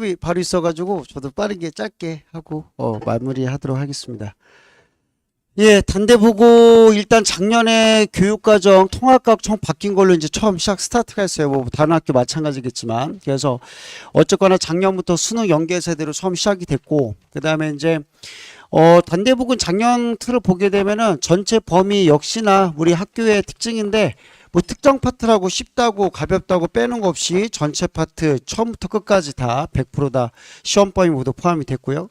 이 바로 있어가지고 저도 빠르게 짧게 하고 마무리하도록 하겠습니다. 예, 단대보고 일단 작년에 교육과정 통합과정 처음 바뀐 걸로 이제 처음 스타트가 했어요. 뭐 다른 학교 마찬가지겠지만. 그래서 어쨌거나 작년부터 수능 연계 세대로 처음 시작이 됐고, 그다음에 이제 단대북은 작년 틀을 보게 되면은 전체 범위 역시나 우리 학교의 특징인데, 뭐 특정 파트라고 쉽다고 가볍다고 빼는 거 없이 전체 파트 처음부터 끝까지 다 100%다 시험 범위 모두 포함이 됐고요.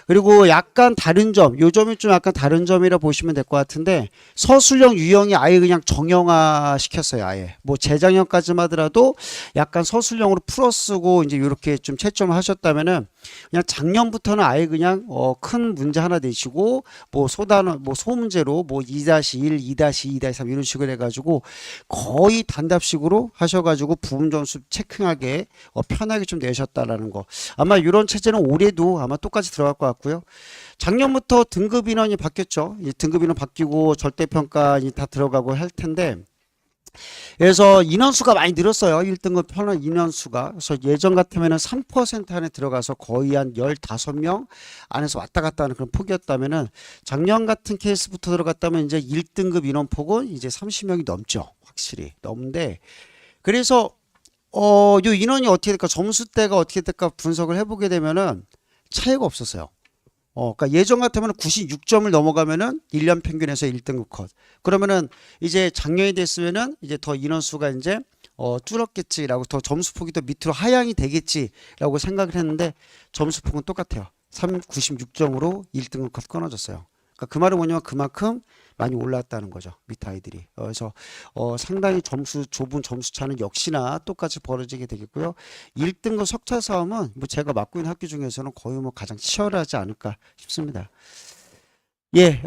그리고 약간 다른 점, 요 점이 좀 약간 다른 점이라 보시면 될 것 같은데, 서술형 유형이 아예 그냥 정형화 시켰어요. 아예 뭐 재작년까지만 하더라도 약간 서술형으로 풀어쓰고 이제 이렇게 좀 채점을 하셨다면은, 그냥 작년부터는 아예 그냥 큰 문제 하나 내시고 뭐 소단원 뭐 소문제로 뭐 2-1, 2-2, 2-3 이런 식으로 해가지고 거의 단답식으로 하셔가지고 부분 점수 체크하게 편하게 좀 내셨다라는 거. 아마 이런 체제는 올해도 아마 똑같이 들어갈 것 같고요. 작년부터 등급 인원이 바뀌었죠. 이 등급 인원 바뀌고 절대평가이 다 들어가고 할 텐데, 그래서 인원수가 많이 늘었어요. 1등급 편원 인원수가. 그래서 예전 같으면은 3% 안에 들어가서 거의 한 15명 안에서 왔다 갔다 하는 그런 폭이었다면은, 작년 같은 케이스부터 들어갔다면 이제 1등급 인원폭은 이제 30명이 넘죠. 확실히 넘는데, 그래서 요 인원이 어떻게 될까, 점수대가 어떻게 될까 분석을 해보게 되면은 차이가 없었어요. 그러니까 예전 같으면 96점을 넘어가면은 1년 평균에서 1등급 컷. 그러면은 이제 작년이 됐으면은 이제 더 인원수가 이제 줄었겠지라고, 더 점수폭이 더 밑으로 하향이 되겠지라고 생각을 했는데, 점수폭은 똑같아요. 96점으로 1등급 컷 끊어졌어요. 그러니까 그 말은 뭐냐면 그만큼 많이 올랐다는 거죠. 밑에 아이들이. 그래서 상당히 좁은 점수 차는 역시나 똑같이 벌어지게 되겠고요. 1등급 석차 싸움은 뭐 제가 맡고 있는 학교 중에서는 거의 뭐 가장 치열하지 않을까 싶습니다. 예,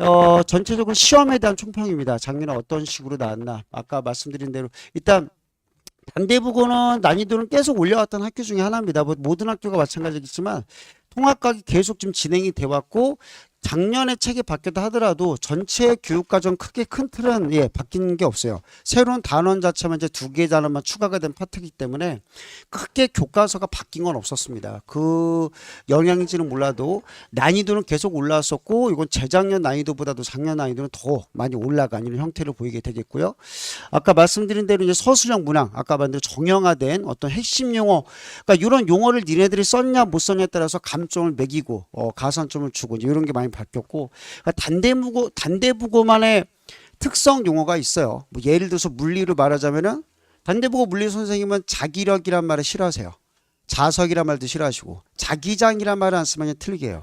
전체적으로 시험에 대한 총평입니다. 작년에 어떤 식으로 나왔나. 아까 말씀드린 대로 일단 단대부고는 난이도는 계속 올려왔던 학교 중에 하나입니다. 뭐 모든 학교가 마찬가지겠지만 통합과학이 계속 지금 진행이 돼 왔고, 작년에 책이 바뀌었다 하더라도 전체 교육과정 크게 큰 틀은 바뀐 게 없어요. 새로운 단원 자체만 이제 2개 단원만 추가가 된 파트이기 때문에 크게 교과서가 바뀐 건 없었습니다. 그 영향인지는 몰라도 난이도는 계속 올라왔었고, 이건 재작년 난이도보다도 작년 난이도는 더 많이 올라간 이런 형태를 보이게 되겠고요. 아까 말씀드린 대로 이제 서술형 문항, 아까 말한 대로 정형화된 어떤 핵심 용어, 그러니까 이런 용어를 니네들이 썼냐 못 썼냐에 따라서 감점을 매기고 가산점을 주고 이제 이런 게 많이 바뀌었고, 그러니까 단대국어만의 특성 용어가 있어요. 뭐 예를 들어서 물리로 말하자면은, 단대국어 물리 선생님은 자기력이란 말을 싫어하세요. 자석이란 말도 싫어하시고, 자기장이란 말을 안 쓰면 틀리게 해요.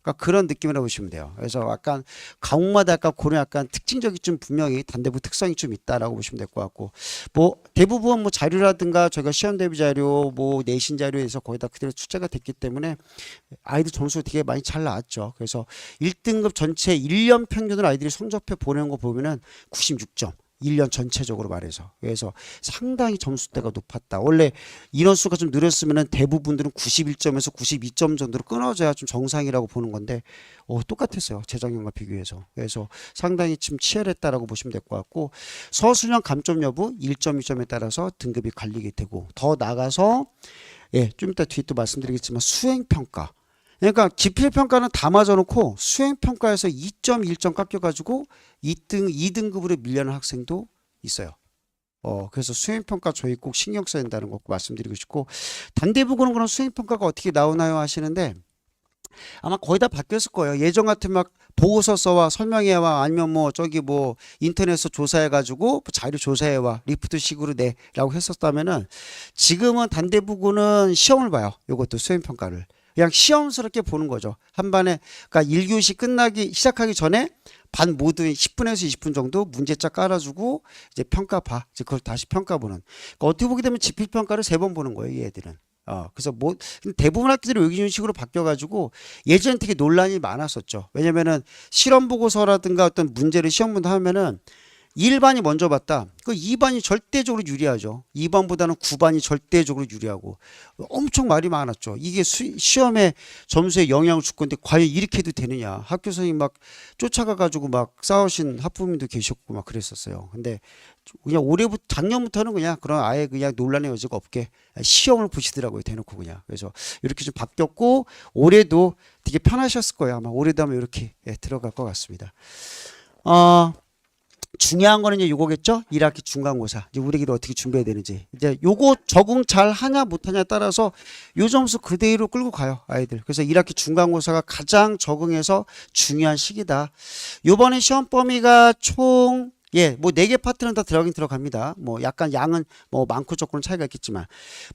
그러니까 그런 느낌이라고 보시면 돼요. 그래서 약간 과목마다 약간 그런 약간 특징적이 좀 분명히 단대부 특성이 좀 있다라고 보시면 될 것 같고, 뭐 대부분 뭐 자료라든가 저희가 시험 대비 자료, 뭐 내신 자료에서 거의 다 그대로 출제가 됐기 때문에 아이들 점수 되게 많이 잘 나왔죠. 그래서 1등급 전체 1년 평균으로 아이들이 성적표 보내는 거 보면은 96점. 1년 전체적으로 말해서. 그래서 상당히 점수대가 높았다. 원래 인원수가 좀 늘었으면 대부분들은 91점에서 92점 정도로 끊어져야 좀 정상이라고 보는 건데 똑같았어요. 재작년과 비교해서. 그래서 상당히 좀 치열했다라고 보시면 될 것 같고, 서술형 감점 여부 1점, 2점에 따라서 등급이 갈리게 되고, 더 나가서 좀 이따 뒤에 또 말씀드리겠지만 수행평가. 그러니까 기필평가는 다 맞아놓고 수행평가에서 2점, 1점 깎여가지고 2등급으로 밀려는 학생도 있어요. 그래서 수행평가 저희 꼭 신경 써야 된다는 거 말씀드리고 싶고, 단대부고는 그런 수행평가가 어떻게 나오나요 하시는데, 아마 거의 다 바뀌었을 거예요. 예전 같은 막 보고서 써와 설명해와, 아니면 뭐 저기 뭐 인터넷에서 조사해가지고 자료 조사해와 리프트식으로 내라고 했었다면은, 지금은 단대부고는 시험을 봐요. 이것도 수행평가를. 그냥 시험스럽게 보는 거죠. 한 반에, 그러니까 1교시 시작하기 전에 반 모두 10분에서 20분 정도 문제짝 깔아주고 이제 평가 봐. 이제 그걸 다시 평가보는. 그러니까 어떻게 보게 되면 지필평가를 3번 보는 거예요, 이 애들은. 그래서 뭐 대부분 학교들이 이런 식으로 바뀌어가지고 예전에 되게 논란이 많았었죠. 왜냐면은 실험 보고서라든가 어떤 문제를 시험 문제 하면은 1반이 먼저 봤다. 그 2반이 절대적으로 유리하죠. 2반보다는 9반이 절대적으로 유리하고 엄청 말이 많았죠. 이게 시험에 점수에 영향을 줄 건데 과연 이렇게 해도 되느냐. 학교 선생님 막 쫓아가 가지고 막 싸우신 학부모님도 계셨고 막 그랬었어요. 근데 그냥 올해부터 작년부터는 그냥 그런 아예 그냥 논란의 여지가 없게 시험을 보시더라고요. 대놓고 그냥. 그래서 이렇게 좀 바뀌었고 올해도 되게 편하셨을 거예요. 아마 올해도 하면 이렇게 들어갈 것 같습니다. 중요한 거는 이제 요거겠죠? 1학기 중간고사. 이제 우리에게 어떻게 준비해야 되는지. 이제 요거 적응 잘 하냐 못하냐에 따라서 요 점수 그대로 끌고 가요, 아이들. 그래서 1학기 중간고사가 가장 적응해서 중요한 시기다. 요번에 시험 범위가 총 뭐 4개 파트는 다 들어가긴 들어갑니다. 뭐 약간 양은 뭐 많고 적고는 차이가 있겠지만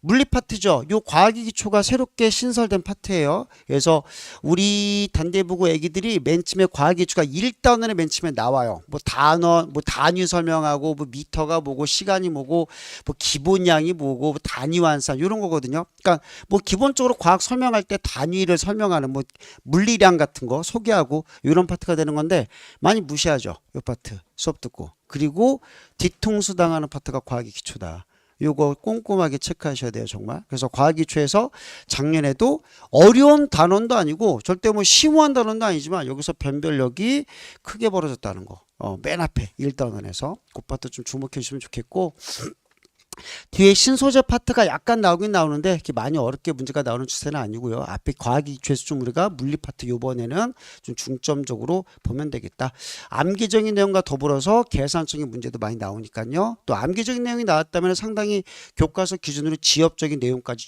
물리 파트죠. 요 과학의 기초가 새롭게 신설된 파트예요. 그래서 우리 단대부고 애기들이 맨 처음에 과학의 기초가 1단원에 맨 처음에 나와요. 뭐 단원, 뭐 단위 설명하고 뭐 미터가 뭐고 시간이 뭐고 뭐 기본량이 뭐고 뭐 단위 환산 이런 거거든요. 그러니까 뭐 기본적으로 과학 설명할 때 단위를 설명하는 뭐 물리량 같은 거 소개하고 이런 파트가 되는 건데 많이 무시하죠. 요 파트. 수업 듣고 그리고 뒤통수 당하는 파트가 과학의 기초다. 요거 꼼꼼하게 체크하셔야 돼요 정말. 그래서 과학의 기초에서 작년에도 어려운 단원도 아니고 절대 뭐 심오한 단원도 아니지만 여기서 변별력이 크게 벌어졌다는 거. 맨 앞에 1단원에서 그 파트 좀 주목해 주시면 좋겠고 뒤에 신소재 파트가 약간 나오긴 나오는데 이렇게 많이 어렵게 문제가 나오는 추세는 아니고요. 앞에 과학이 기초에서 좀 우리가 물리 파트 요번에는 좀 중점적으로 보면 되겠다. 암기적인 내용과 더불어서 계산적인 문제도 많이 나오니까요. 또 암기적인 내용이 나왔다면 상당히 교과서 기준으로 지엽적인 내용까지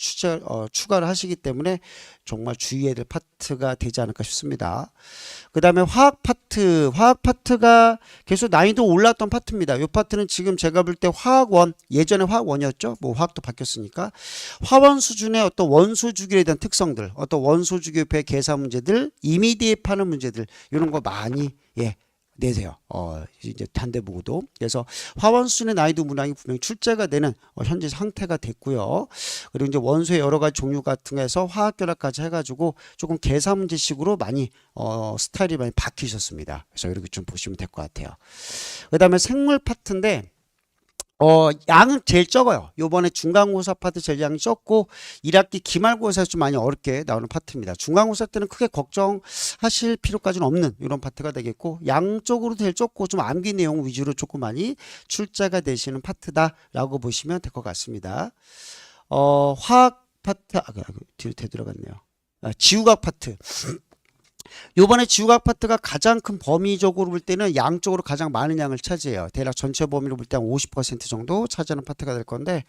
추가를 하시기 때문에 정말 주의해야 될 파트가 되지 않을까 싶습니다. 그 다음에 화학 파트가 계속 난이도 올랐던 파트입니다. 이 파트는 지금 제가 볼 때 화학원, 예전에 화학원이었죠. 뭐 화학도 바뀌었으니까. 화원 수준의 어떤 원소 주기에 대한 특성들, 어떤 원소 주기의 계산 문제들, 이미 대입하는 문제들, 이런 거 많이, 내세요. 이제 단대보고도. 그래서 화원 수준의 난이도 문항이 분명히 출제가 되는 현재 상태가 됐고요. 그리고 이제 원소의 여러 가지 종류 같은 거에서 화학 결합까지 해가지고 조금 계산 문제식으로 많이 스타일이 많이 바뀌셨습니다. 그래서 이렇게 좀 보시면 될 것 같아요. 그 다음에 생물 파트인데 양은 제일 적어요. 요번에 중간고사 파트 제일 양이 적고 1학기 기말고사에서 좀 많이 어렵게 나오는 파트입니다. 중간고사 때는 크게 걱정하실 필요까지는 없는 이런 파트가 되겠고 양적으로 제일 적고 좀 암기 내용 위주로 조금 많이 출제가 되시는 파트다라고 보시면 될 것 같습니다. 화학 파트 뒤로 되돌아갔네요. 지우학 파트. 요번에 지우학 파트가 가장 큰 범위적으로 볼 때는 양적으로 가장 많은 양을 차지해요. 대략 전체 범위로 볼 때 한 50% 정도 차지하는 파트가 될 건데,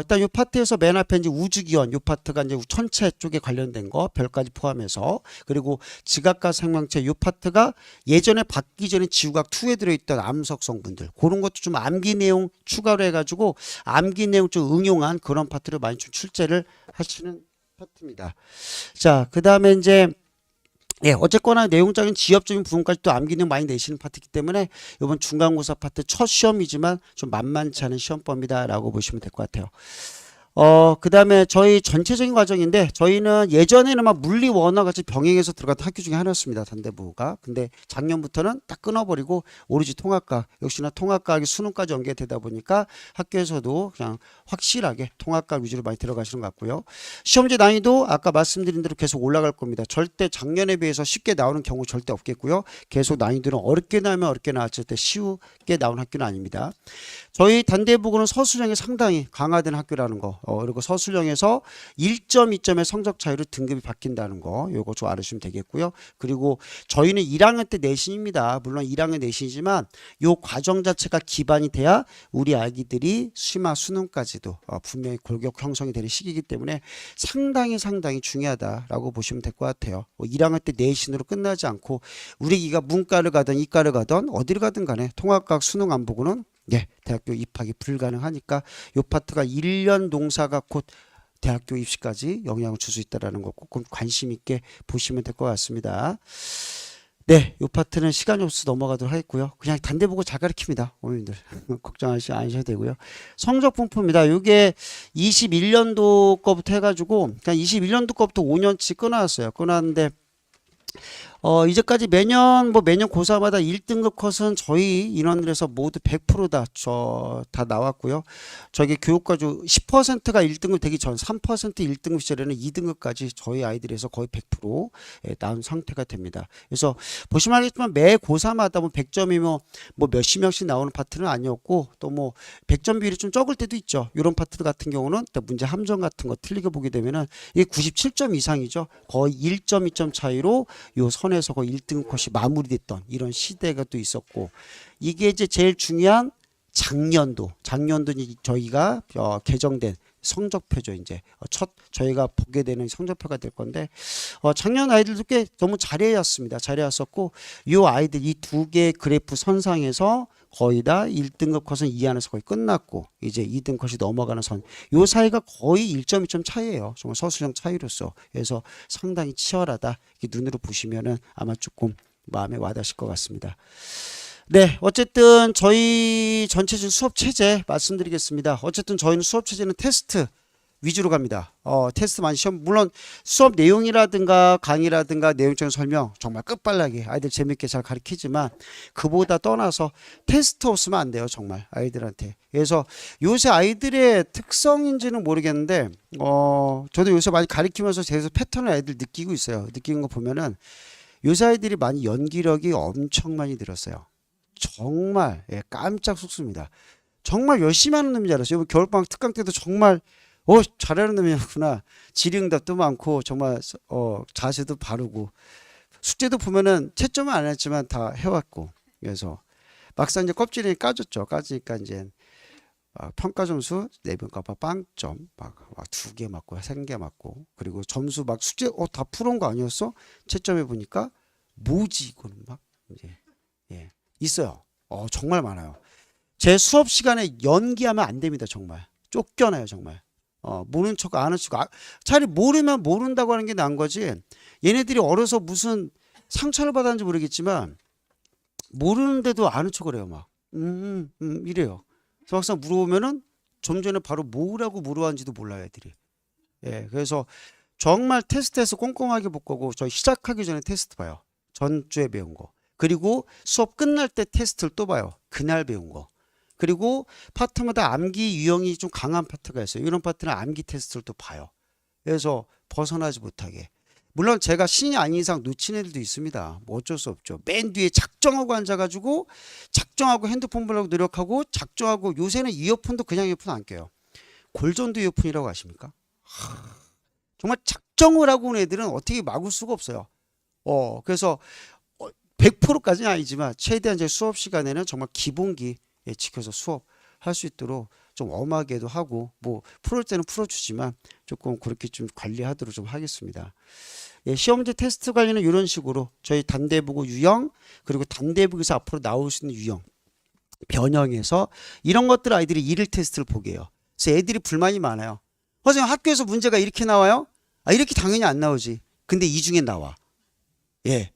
일단 요 파트에서 맨 앞에 이제 우주기원, 요 파트가 이제 천체 쪽에 관련된 거, 별까지 포함해서, 그리고 지각과 생명체, 요 파트가 예전에 받기 전에 지우학 2에 들어있던 암석 성분들, 그런 것도 좀 암기 내용 추가로 해가지고, 암기 내용 좀 응용한 그런 파트를 많이 좀 출제를 하시는 파트입니다. 자, 그 다음에 이제, 어쨌거나 내용적인 지엽적인 부분까지 또 암기 내용 많이 내시는 파트이기 때문에 이번 중간고사 파트 첫 시험이지만 좀 만만치 않은 시험범위다라고 보시면 될 것 같아요. 그 다음에 저희 전체적인 과정인데 저희는 예전에는 막 물리 원화 같이 병행해서 들어갔던 학교 중에 하나였습니다. 단대부가. 근데 작년부터는 딱 끊어버리고 오로지 통합과학, 역시나 통합과학이 수능까지 연계되다 보니까 학교에서도 그냥 확실하게 통합과학 위주로 많이 들어가시는 것 같고요. 시험지 난이도 아까 말씀드린 대로 계속 올라갈 겁니다. 절대 작년에 비해서 쉽게 나오는 경우 절대 없겠고요. 계속 난이도는 어렵게 나오면 어렵게 나왔을 때 쉽게 나오는 학교는 아닙니다. 저희 단대부고는 서술형이 상당히 강화된 학교라는 거, 그리고 서술형에서 1점, 2점의 성적 차이로 등급이 바뀐다는 거, 요거 좀 알으시면 되겠고요. 그리고 저희는 1학년 때 내신입니다. 물론 1학년 내신이지만 요 과정 자체가 기반이 돼야 우리 아기들이 심화 수능까지도 분명히 골격 형성이 되는 시기이기 때문에 상당히 중요하다라고 보시면 될 것 같아요. 1학년 때 내신으로 끝나지 않고 우리 아기가 문과를 가든 이과를 가든 어디를 가든 간에 통합과학 수능 안 보고는 대학교 입학이 불가능하니까 요 파트가 1년 농사가 곧 대학교 입시까지 영향을 줄 수 있다는 거 꼭 관심 있게 보시면 될 것 같습니다. 요 파트는 시간이 없어서 넘어가도록 하겠고요. 그냥 단대보고 잘 가르칩니다. 어머님들 걱정하시지 않으셔도 되고요. 성적 분포입니다. 이게 21년도 거부터 해가지고 그냥 21년도 거부터 5년치 끊어왔어요. 끊어왔는데 이제까지 매년 고사마다 1등급 컷은 저희 인원들에서 모두 100%다 다 나왔고요. 저기 교육과주 10%가 1등급 되기 전 3% 1등급 시절에는 2등급까지 저희 아이들에서 거의 100% 나온 상태가 됩니다. 그래서 보시면 알겠지만 매 고사마다 뭐 100점이면 뭐 몇십 명씩 나오는 파트는 아니었고, 또 뭐 100점 비율이 좀 적을 때도 있죠. 이런 파트 같은 경우는 또 문제 함정 같은 거 틀리게 보게 되면은 이게 97점 이상이죠. 거의 1.2점 차이로 요 선에서 거의 1등급 컷이 마무리됐던 이런 시대가 또 있었고, 이게 이제 제일 중요한 작년도 저희가 개정된 성적표죠. 이제 첫 저희가 보게 되는 성적표가 될 건데, 작년 아이들도 꽤 너무 잘해왔고, 요 아이들 이 두 개 그래프 선상에서 거의 다 1등급 컷은 2 안에서 거의 끝났고, 이제 2등급 컷이 넘어가는 선, 요 사이가 거의 1.2점 차이예요. 정말 서술형 차이로서. 그래서 상당히 치열하다. 이렇게 눈으로 보시면은 아마 조금 마음에 와닿으실 것 같습니다. 네, 어쨌든 저희 전체적인 수업 체제 말씀드리겠습니다. 어쨌든 저희는 수업 체제는 테스트 위주로 갑니다. 테스트 많이 시험, 물론 수업 내용이라든가 강의라든가 내용적인 설명 정말 끝발나게 아이들 재밌게 잘 가르치지만, 그보다 떠나서 테스트 없으면 안 돼요. 정말 아이들한테. 그래서 요새 아이들의 특성인지는 모르겠는데, 저도 요새 많이 가르치면서 계속 패턴을 아이들 느끼고 있어요. 느끼는 거 보면은 요새 아이들이 많이 연기력이 엄청 많이 늘었어요. 정말 깜짝 속습니다. 정말 열심히 하는 놈인 줄 알았어요. 겨울방학 특강 때도 정말 잘하는 놈이었구나. 질의응답도 많고 정말 자세도 바르고, 숙제도 보면은 채점은 안 했지만 다 해왔고, 그래서 막상 이제 껍질이 까졌죠. 까지니까 이제 평가 점수 내분 값 빵점 막 2개 맞고 3개 맞고, 그리고 점수 막 숙제 다 풀은 거 아니었어? 채점해 보니까 뭐지 이거는 막 이제 있어요. 정말 많아요. 제 수업 시간에 연기하면 안 됩니다. 정말 쫓겨나요. 정말. 모르는 척 아는 척, 차라리 모르면 모른다고 하는 게 나은 거지. 얘네들이 어려서 무슨 상처를 받았는지 모르겠지만 모르는데도 아는 척을 해요. 막 이래요. 그래서 막상 물어보면은 좀 전에 바로 뭐라고 물어봤는지도 몰라요. 애들이. 그래서 정말 테스트에서 꼼꼼하게 볼 거고, 저희 시작하기 전에 테스트 봐요. 전주에 배운 거. 그리고 수업 끝날 때 테스트를 또 봐요. 그날 배운 거. 그리고 파트마다 암기 유형이 좀 강한 파트가 있어요. 이런 파트는 암기 테스트를 또 봐요. 그래서 벗어나지 못하게. 물론 제가 신이 아닌 이상 놓친 애들도 있습니다. 뭐 어쩔 수 없죠. 맨 뒤에 작정하고 앉아가지고, 작정하고 핸드폰 보려고 노력하고, 작정하고, 요새는 이어폰도 그냥 이어폰 안 껴요. 골전도 이어폰이라고 아십니까? 정말 작정을 하고 온 애들은 어떻게 막을 수가 없어요. 그래서 100%까지는 아니지만 최대한 제 수업 시간에는 정말 기본기 지켜서 수업할 수 있도록 좀 엄하게도 하고, 뭐 풀을 때는 풀어주지만 조금 그렇게 좀 관리하도록 좀 하겠습니다. 시험지 테스트 관리는 이런 식으로 저희 단대보고 유형, 그리고 단대보고에서 앞으로 나올 수 있는 유형 변형해서 이런 것들 아이들이 일일 테스트를 보게 해요. 그래서 애들이 불만이 많아요. 선생님, 학교에서 문제가 이렇게 나와요? 이렇게 당연히 안 나오지. 근데 이 중에 나와.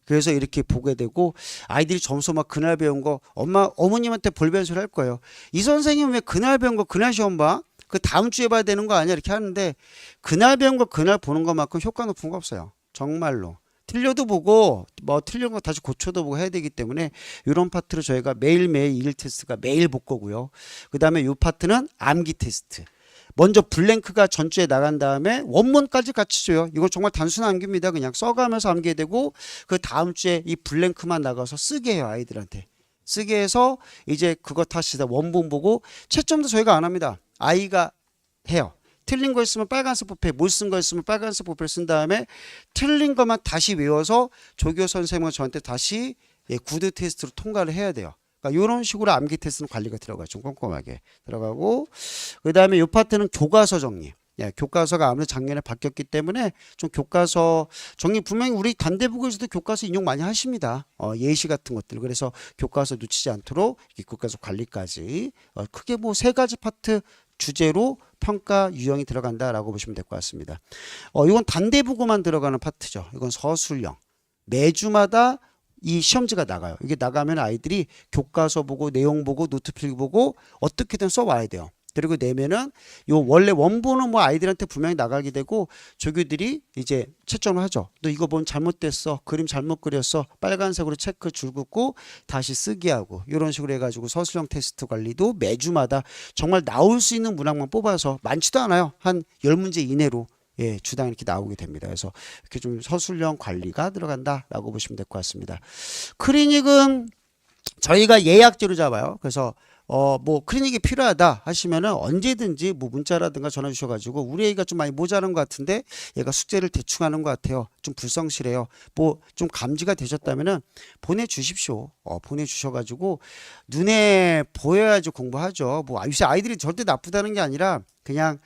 그래서 이렇게 보게 되고, 아이들이 점수 막 그날 배운 거 어머님한테 볼변소리 할 거예요. 이 선생님 왜 그날 배운 거 그날 시험 봐? 그 다음 주에 봐야 되는 거 아니야? 이렇게 하는데, 그날 배운 거 그날 보는 것만큼 효과 높은 거 없어요. 정말로. 틀려도 보고 뭐 틀린 거 다시 고쳐도 보고 해야 되기 때문에, 이런 파트로 저희가 매일매일 일일 테스트가 매일 볼 거고요. 그 다음에 이 파트는 암기 테스트. 먼저 블랭크가 전주에 나간 다음에 원문까지 같이 줘요. 이건 정말 단순한 암기입니다. 그냥 써가면서 암기해야 되고, 그 다음 주에 이 블랭크만 나가서 쓰게 해요. 아이들한테 쓰게 해서 이제 그거 다시 다 원본 보고, 채점도 저희가 안 합니다. 아이가 해요. 틀린 거 있으면 빨간색 부패, 못 쓴 거 있으면 빨간색 부패를 쓴 다음에 틀린 것만 다시 외워서 조교 선생님은 저한테 다시 구두 테스트로 통과를 해야 돼요. 그러니까 이런 식으로 암기 테스트는 관리가 들어가요. 좀 꼼꼼하게 들어가고, 그 다음에 이 파트는 교과서 정리. 교과서가 아무래도 작년에 바뀌었기 때문에 좀 교과서 정리, 분명히 우리 단대부고에서도 교과서 인용 많이 하십니다. 예시 같은 것들. 그래서 교과서 놓치지 않도록 이 교과서 관리까지 크게 뭐 3가지 파트 주제로 평가 유형이 들어간다라고 보시면 될 것 같습니다. 이건 단대부고만 들어가는 파트죠. 이건 서술형. 매주마다 이 시험지가 나가요. 이게 나가면 아이들이 교과서 보고 내용 보고 노트 필기 보고 어떻게든 써와야 돼요. 그리고 내면은 요 원래 원본은 뭐 아이들한테 분명히 나가게 되고 조교들이 이제 채점을 하죠. 너 이거 뭔 잘못됐어. 그림 잘못 그렸어. 빨간색으로 체크 줄 긋고 다시 쓰기 하고 이런 식으로 해가지고 서술형 테스트 관리도 매주마다 정말 나올 수 있는 문항만 뽑아서 많지도 않아요. 한 10문제 이내로 예, 주당 이렇게 나오게 됩니다. 그래서 이렇게 좀 서술형 관리가 들어간다라고 보시면 될 것 같습니다. 클리닉은 저희가 예약제로 잡아요. 그래서 뭐 클리닉이 필요하다 하시면은 언제든지 뭐 문자라든가 전화 주셔가지고 우리 애가 좀 많이 모자란 것 같은데 얘가 숙제를 대충 하는 것 같아요. 좀 불성실해요. 뭐 좀 감지가 되셨다면은 보내주십시오. 보내주셔가지고 눈에 보여야지 공부하죠. 뭐 요새 아이들이 절대 나쁘다는 게 아니라 그냥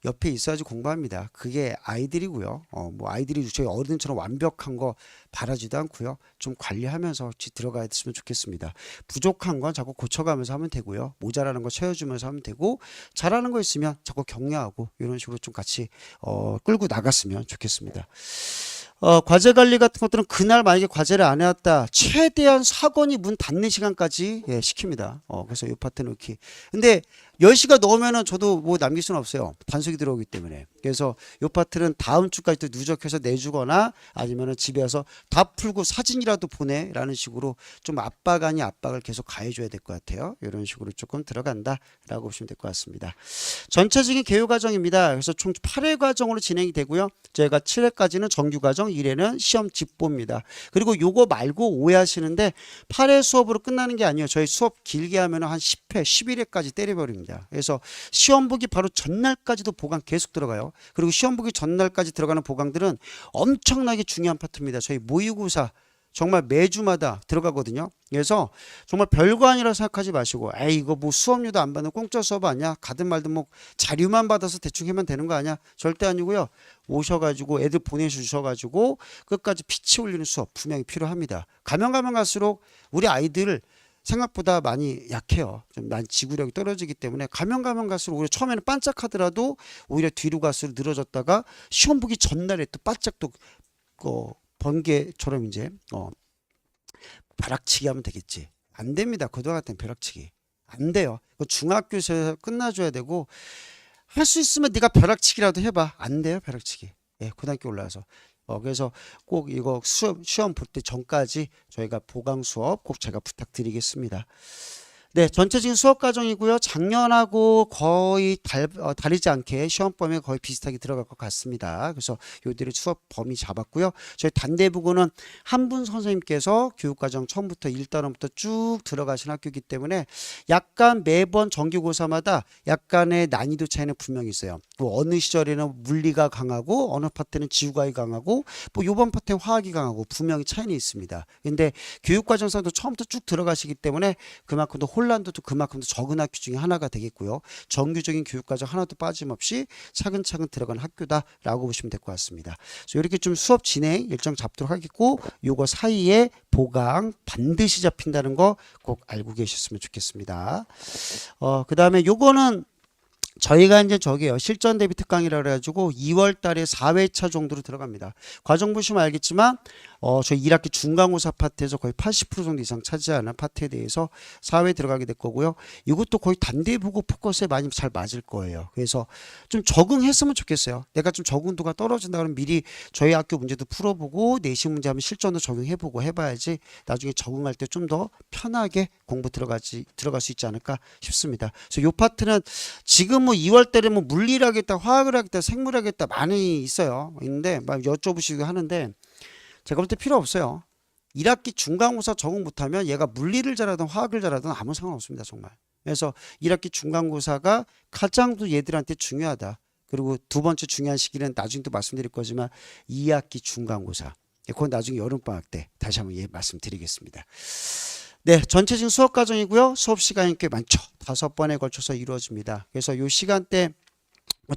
옆에 있어야지 공부합니다. 그게 아이들이고요. 뭐 아이들이 저희 어른처럼 완벽한 거 바라지도 않고요. 좀 관리하면서 들어가야 됐으면 좋겠습니다. 부족한 건 자꾸 고쳐가면서 하면 되고요. 모자라는 거 채워주면서 하면 되고 잘하는 거 있으면 자꾸 격려하고 이런 식으로 좀 같이 끌고 나갔으면 좋겠습니다. 과제 관리 같은 것들은 그날 만약에 과제를 안 해왔다 최대한 사건이 문 닫는 시간까지 예, 시킵니다. 그래서 이 파트 넣기. 근데 10시가 넘으면은 저도 뭐 남길 수는 없어요. 단속이 들어오기 때문에. 그래서 이 파트는 다음 주까지 또 누적해서 내주거나 아니면은 집에 와서 다 풀고 사진이라도 보내라는 식으로 좀 압박 아닌 압박을 계속 가해줘야 될 것 같아요. 이런 식으로 조금 들어간다라고 보시면 될 것 같습니다. 전체적인 개요 과정입니다. 그래서 총 8회 과정으로 진행이 되고요. 저희가 7회까지는 정규 과정, 1회는 시험 집보입니다. 그리고 요거 말고 오해하시는데 8회 수업으로 끝나는 게 아니에요. 저희 수업 길게 하면 한 10회, 11회까지 때려버립니다. 그래서 시험 보기 바로 전날까지도 보강 계속 들어가요. 그리고 시험 보기 전날까지 들어가는 보강들은 엄청나게 중요한 파트입니다. 저희 모의고사 정말 매주마다 들어가거든요. 그래서 정말 별거 아니라 생각하지 마시고 에이 이거 뭐 수업료도 안 받는 공짜 수업 아니야? 가든 말든 뭐 자료만 받아서 대충 하면 되는 거 아니야? 절대 아니고요. 오셔가지고 애들 보내주셔가지고 끝까지 피치 올리는 수업 분명히 필요합니다. 가면 갈수록 우리 아이들 생각보다 많이 약해요. 좀 난 지구력이 떨어지기 때문에 가면 갈수록 오히려 처음에는 반짝하더라도 오히려 뒤로 갈수록 늘어졌다가 시험 보기 전날에 또 바짝 또 번개처럼 이제 벼락치기 하면 되겠지. 안 됩니다. 고등학교 벼락치기 안 돼요. 중학교에서 끝나줘야 되고 할 수 있으면 네가 벼락치기라도 해봐. 안 돼요 벼락치기. 예, 고등학교 올라와서. 그래서 꼭 이거 시험 볼 때 전까지 저희가 보강 수업 꼭 제가 부탁드리겠습니다. 네, 전체적인 수업 과정이고요. 작년하고 거의 다르지 않게 시험 범위가 거의 비슷하게 들어갈 것 같습니다. 그래서 요들의 수업 범위 잡았고요. 저희 단대부고는 한 분 선생님께서 교육과정 처음부터 1단원부터 쭉 들어가신 학교이기 때문에 약간 매번 정기고사마다 약간의 난이도 차이는 분명히 있어요. 뭐 어느 시절에는 물리가 강하고 어느 파트는 지구과학이 강하고 뭐 요번 파트는 화학이 강하고 분명히 차이는 있습니다. 근데 교육과정상도 처음부터 쭉 들어가시기 때문에 그만큼 더 혼란도도 그만큼 더 적은 학교 중에 하나가 되겠고요. 정규적인 교육과정 하나도 빠짐없이 차근차근 들어간 학교다라고 보시면 될 것 같습니다. 그래서 이렇게 좀 수업 진행 일정 잡도록 하겠고 요거 사이에 보강 반드시 잡힌다는 거 꼭 알고 계셨으면 좋겠습니다. 그 다음에 요거는 저희가 이제 저기요 실전 대비 특강이라 그래가지고 2월 달에 4회차 정도로 들어갑니다. 과정 보시면 알겠지만 저희 1학기 중간고사 파트에서 거의 80% 정도 이상 차지하는 파트에 대해서 4회 들어가게 될 거고요. 이것도 거의 단대부고 포커스에 많이 잘 맞을 거예요. 그래서 좀 적응했으면 좋겠어요. 내가 좀 적응도가 떨어진다 그러면 미리 저희 학교 문제도 풀어보고 내신 문제 하면 실전도 적용해보고 해봐야지 나중에 적응할 때 좀 더 편하게 공부 들어갈 수 있지 않을까 싶습니다. 그래서 이 파트는 지금 뭐 2월 달에 뭐 물리를 하겠다, 화학을 하겠다, 생물을 하겠다 많이 있는데 막 여쭤보시고 하는데 제가 볼 때 필요 없어요. 1학기 중간고사 적응 못하면 얘가 물리를 잘하든 화학을 잘하든 아무 상관없습니다. 정말. 그래서 1학기 중간고사가 가장 또 얘들한테 중요하다. 그리고 두 번째 중요한 시기는 나중에 또 말씀드릴 거지만 2학기 중간고사. 그건 나중에 여름방학 때 다시 한번 말씀드리겠습니다. 네, 전체적인 수업 과정이고요. 수업 시간이 꽤 많죠. 5번에 걸쳐서 이루어집니다. 그래서 이 시간대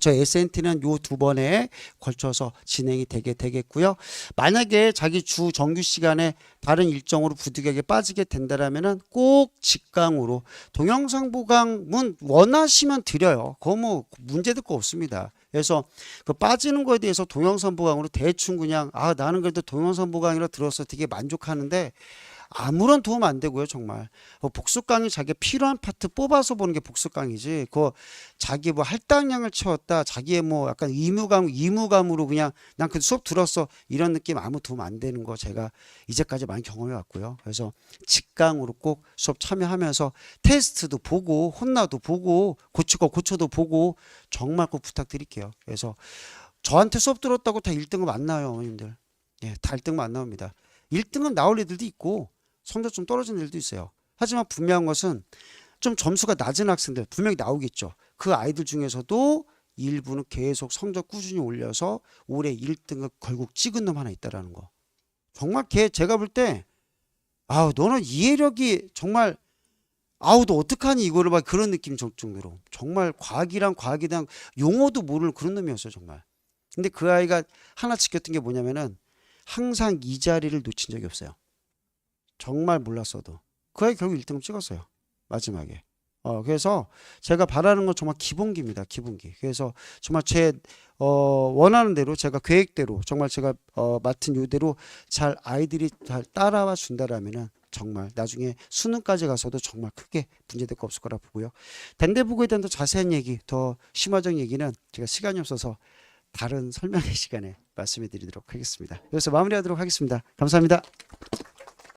저 SNT는 요 2번에 걸쳐서 진행이 되겠고요. 만약에 자기 주 정규 시간에 다른 일정으로 부득이하게 빠지게 된다라면은 꼭 직강으로 동영상 보강문 원하시면 드려요. 그거 뭐 문제될 거 없습니다. 그래서 그 빠지는 거에 대해서 동영상 보강으로 대충 그냥 나는 그래도 동영상 보강이라 들어서 되게 만족하는데 아무런 도움 안 되고요, 정말. 복습 강의 자기가 필요한 파트 뽑아서 보는 게 복습 강의지. 그 자기 뭐 할당량을 채웠다, 자기의 뭐 약간 의무감으로 그냥 난 그 수업 들었어 이런 느낌 아무 도움 안 되는 거 제가 이제까지 많이 경험해 왔고요. 그래서 직강으로 꼭 수업 참여하면서 테스트도 보고 혼나도 보고 고치고 고쳐도 보고 정말 꼭 부탁드릴게요. 그래서 저한테 수업 들었다고 다 1등급 안 나와요, 어머님들. 예, 다 1등급 안 나옵니다. 1등급 나올 애들도 있고 성적 좀 떨어지는 애들도 있어요. 하지만 분명한 것은 좀 점수가 낮은 학생들 분명히 나오겠죠. 그 아이들 중에서도 일부는 계속 성적 꾸준히 올려서 올해 1등급 결국 찍은 놈 하나 있다라는 거. 정말 제가 볼 때 아우 너는 이해력이 정말 아우 너 어떡하니 이거를 막 그런 느낌 정도로 정말 과학이랑 과학에 대한 용어도 모르는 그런 놈이었어요 정말. 근데 그 아이가 하나 지켰던 게 뭐냐면은 항상 이 자리를 놓친 적이 없어요. 정말 몰랐어도 그 아이 결국 1등급 찍었어요 마지막에. 그래서 제가 바라는 건 정말 기본기입니다. 기본기. 그래서 정말 제 원하는 대로 제가 계획대로 정말 제가 맡은 요대로 잘 아이들이 잘 따라와 준다라면은 정말 나중에 수능까지 가서도 정말 크게 문제될 거 없을 거라 보고요. 단대부고에 대한 더 자세한 얘기, 더 심화적 얘기는 제가 시간이 없어서 다른 설명의 시간에 말씀해 드리도록 하겠습니다. 여기서 마무리하도록 하겠습니다. 감사합니다.